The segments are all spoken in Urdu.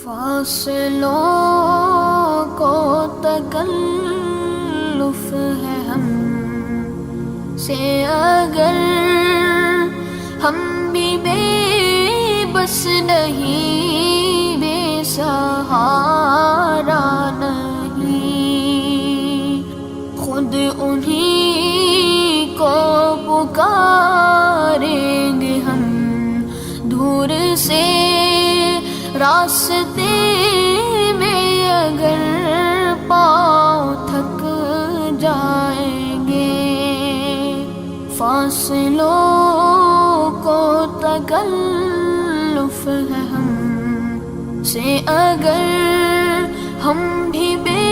فاصلوں کو تکلف ہے ہم سے اگر ہم بھی بے بس نہیں، بے سہارا نہیں، خود انہی کو پکاریں گے ہم دور سے راستے میں اگر پاؤں تھک جائیں گے، فاصلوں کو تکلف ہے ہم سے اگر ہم بھی بے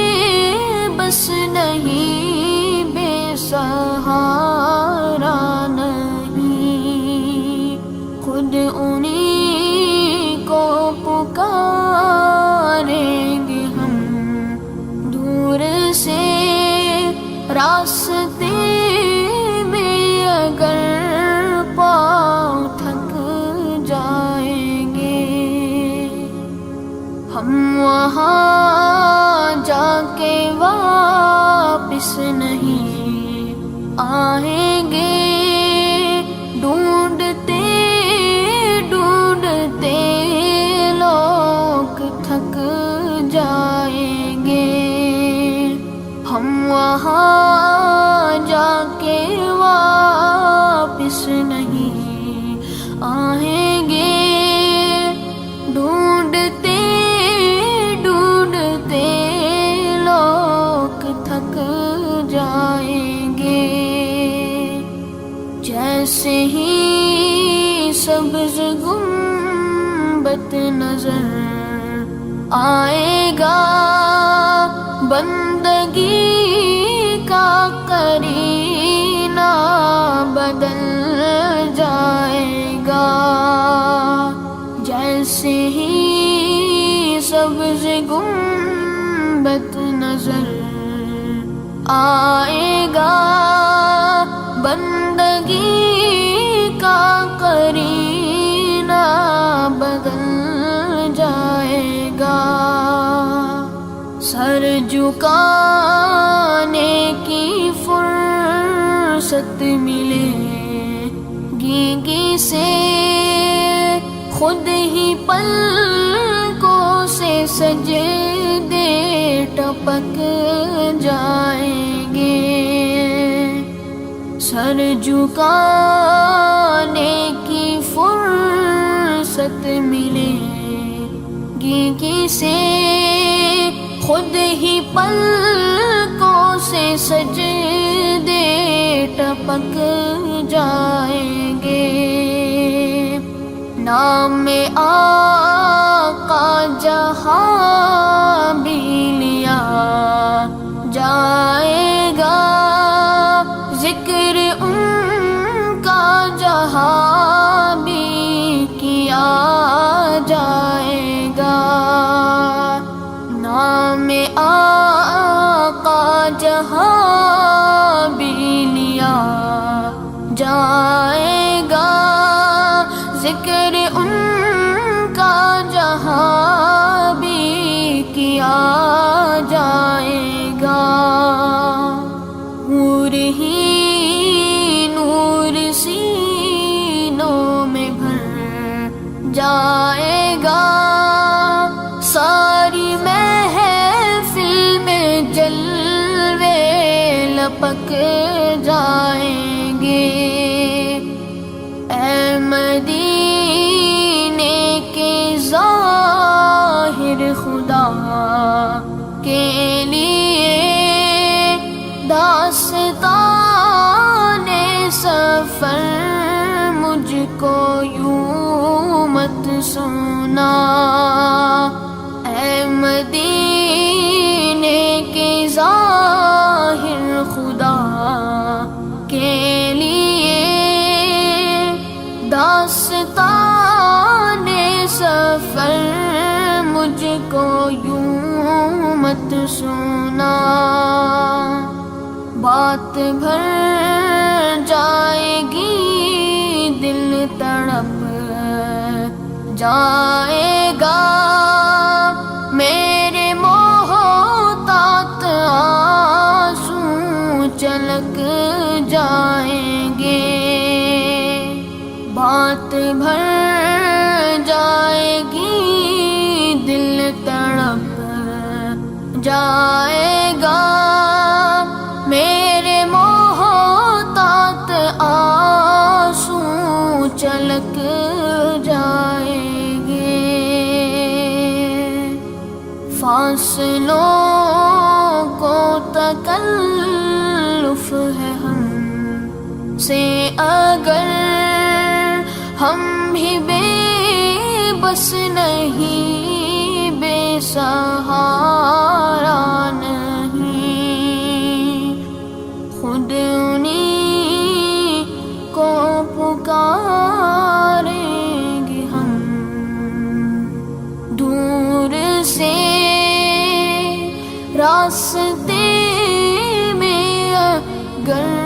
بس نہیں، بے سہارا نہیں، خود انہی کو پکاریں گے ہم دور سے راستے میں اگر پاؤں تھک جائیں گے، ہم وہاں جا کے واپس نہیں آئیں گے، ڈھونڈتے ڈھونڈتے لوگ تھک جائیں گے، ہم وہاں جا کے واپس نہیں آئیں گے، ڈھونڈتے ڈھونڈتے لوگ تھک جائیں گے، جیسے ہی سبز گنبد نظر آئے گا، بندگی کا قرینہ بدل جائے گا، جیسے ہی سبز گنبد نظر آئے گا، بندگی کا قرینہ بدل جائے گا، سر جھکانے کی فرصت ملے گی سے، خود ہی پلکوں سے سجدے ٹپک جائیں گے، سر جھکانے کی فرصت ملے گی سے، خود ہی پلکوں سے سجدے ٹپک جائیں گے، نام آقا جہاں بھی لیا جائے گا، ذکر ان کا جہاں بھی کیا جائے گا، نام آقا جہاں بھی لیا جائے گا، ذکر ان کا جہاں بھی کیا جائے گا، نور ہی نور سینوں میں بھر جائے گا، ساری محفل میں جلوے لپک جائیں گے، اے مدینے کے ظاہر خدا کے لیے داستان سفر مجھ کو یوں مت سنا، اے مدینے کے ظاہر خدا کے لیے داستان سفر مجھ کو یوں مت سنا، بات بھر جائے گی دل تڑپ جائے گا، فاصلوں کو تکلف ہے ہم سے اگر ہم بھی بے بس نہیں، بے سہارا نہیں، خود انہیں کو پکاریں گے ہم دور سے راستے میں اگر